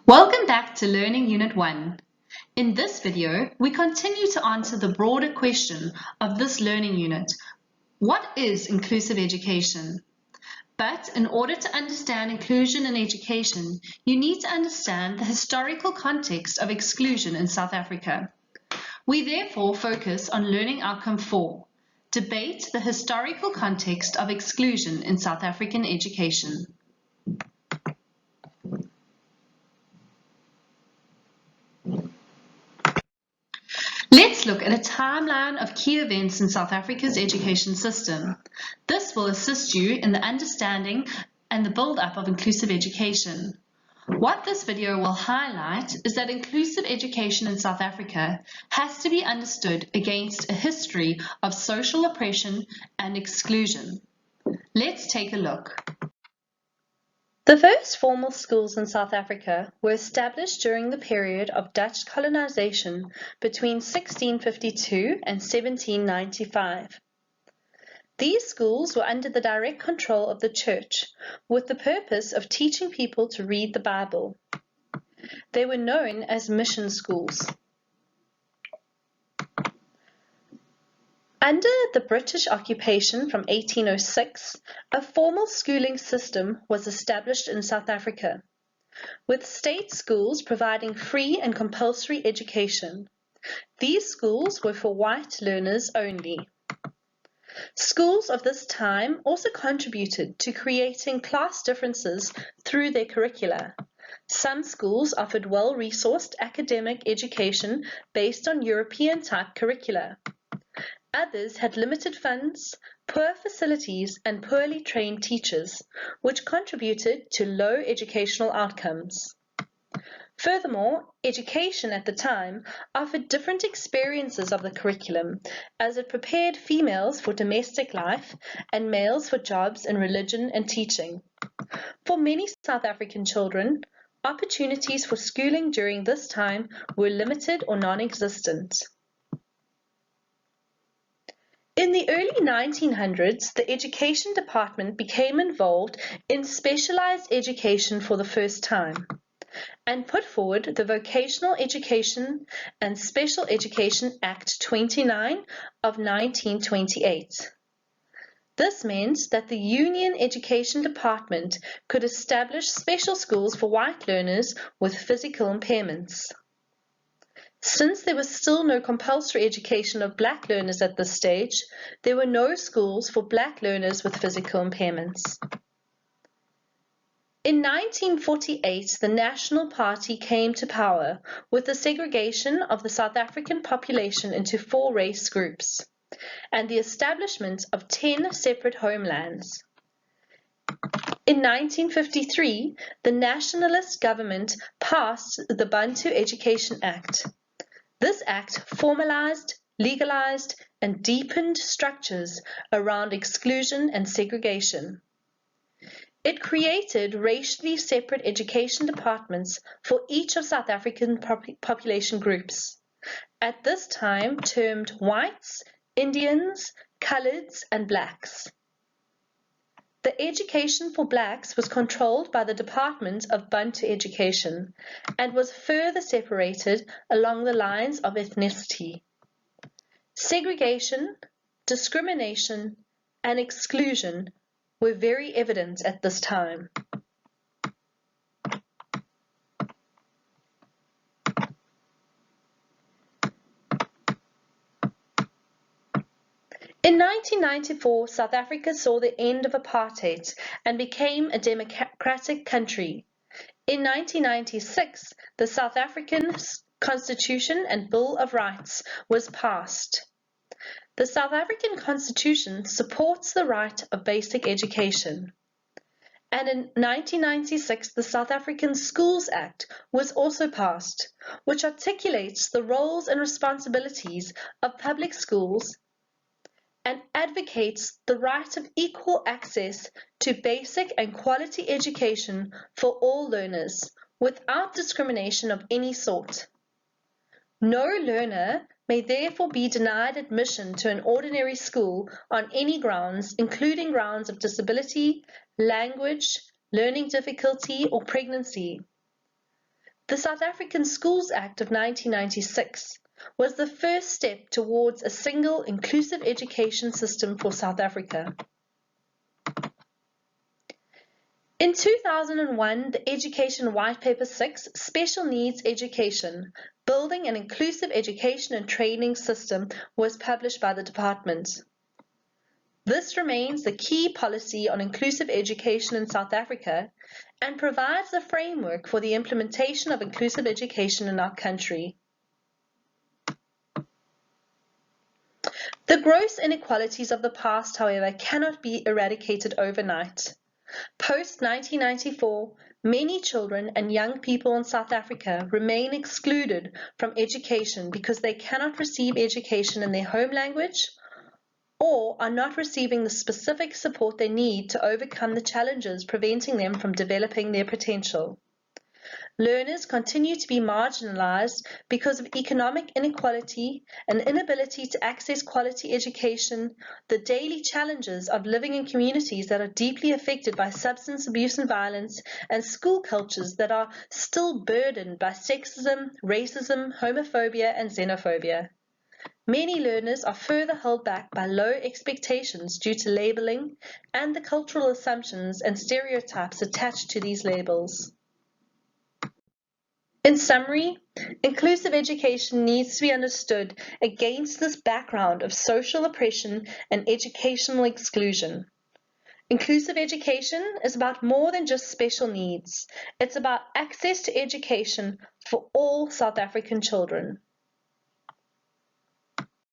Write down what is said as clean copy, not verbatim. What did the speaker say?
Welcome back to Learning Unit 1. In this video, we continue to answer the broader question of this learning unit. What is inclusive education? But in order to understand inclusion in education, you need to understand the historical context of exclusion in South Africa. We therefore focus on learning outcome 4, debate the historical context of exclusion in South African education. Let's look at a timeline of key events in South Africa's education system. This will assist you in the understanding and the build-up of inclusive education. What this video will highlight is that inclusive education in South Africa has to be understood against a history of social oppression and exclusion. Let's take a look. The first formal schools in South Africa were established during the period of Dutch colonization between 1652 and 1795. These schools were under the direct control of the church, with the purpose of teaching people to read the Bible. They were known as mission schools. Under the British occupation from 1806, a formal schooling system was established in South Africa, with state schools providing free and compulsory education. These schools were for white learners only. Schools of this time also contributed to creating class differences through their curricula. Some schools offered well-resourced academic education based on European-type curricula. Others had limited funds, poor facilities, and poorly trained teachers, which contributed to low educational outcomes. Furthermore, education at the time offered different experiences of the curriculum, as it prepared females for domestic life and males for jobs in religion and teaching. For many South African children, opportunities for schooling during this time were limited or non-existent. In the early 1900s, the Education Department became involved in specialized education for the first time and put forward the Vocational Education and Special Education Act 29 of 1928. This meant that the Union Education Department could establish special schools for white learners with physical impairments. Since there was still no compulsory education of black learners at this stage, there were no schools for black learners with physical impairments. In 1948, the National Party came to power with the segregation of the South African population into 4 race groups and the establishment of 10 separate homelands. In 1953, the nationalist government passed the Bantu Education Act. This act formalized, legalized, and deepened structures around exclusion and segregation. It created racially separate education departments for each of South African population groups, at this time termed whites, Indians, coloreds, and blacks. The education for blacks was controlled by the Department of Bantu Education and was further separated along the lines of ethnicity. Segregation, discrimination, and exclusion were very evident at this time. In 1994, South Africa saw the end of apartheid and became a democratic country. In 1996, the South African Constitution and Bill of Rights was passed. The South African Constitution supports the right of basic education. And in 1996, the South African Schools Act was also passed, which articulates the roles and responsibilities of public schools and advocates the right of equal access to basic and quality education for all learners, without discrimination of any sort. No learner may therefore be denied admission to an ordinary school on any grounds, including grounds of disability, language, learning difficulty, or pregnancy. The South African Schools Act of 1996 was the first step towards a single inclusive education system for South Africa. In 2001, the Education White Paper 6, Special Needs Education, Building an Inclusive Education and Training System, was published by the department. This remains the key policy on inclusive education in South Africa and provides the framework for the implementation of inclusive education in our country. The gross inequalities of the past, however, cannot be eradicated overnight. Post-1994, many children and young people in South Africa remain excluded from education because they cannot receive education in their home language or are not receiving the specific support they need to overcome the challenges preventing them from developing their potential. Learners continue to be marginalized because of economic inequality, an inability to access quality education, the daily challenges of living in communities that are deeply affected by substance abuse and violence, and school cultures that are still burdened by sexism, racism, homophobia, and xenophobia. Many learners are further held back by low expectations due to labeling and the cultural assumptions and stereotypes attached to these labels. In summary, inclusive education needs to be understood against this background of social oppression and educational exclusion. Inclusive education is about more than just special needs. It's about access to education for all South African children.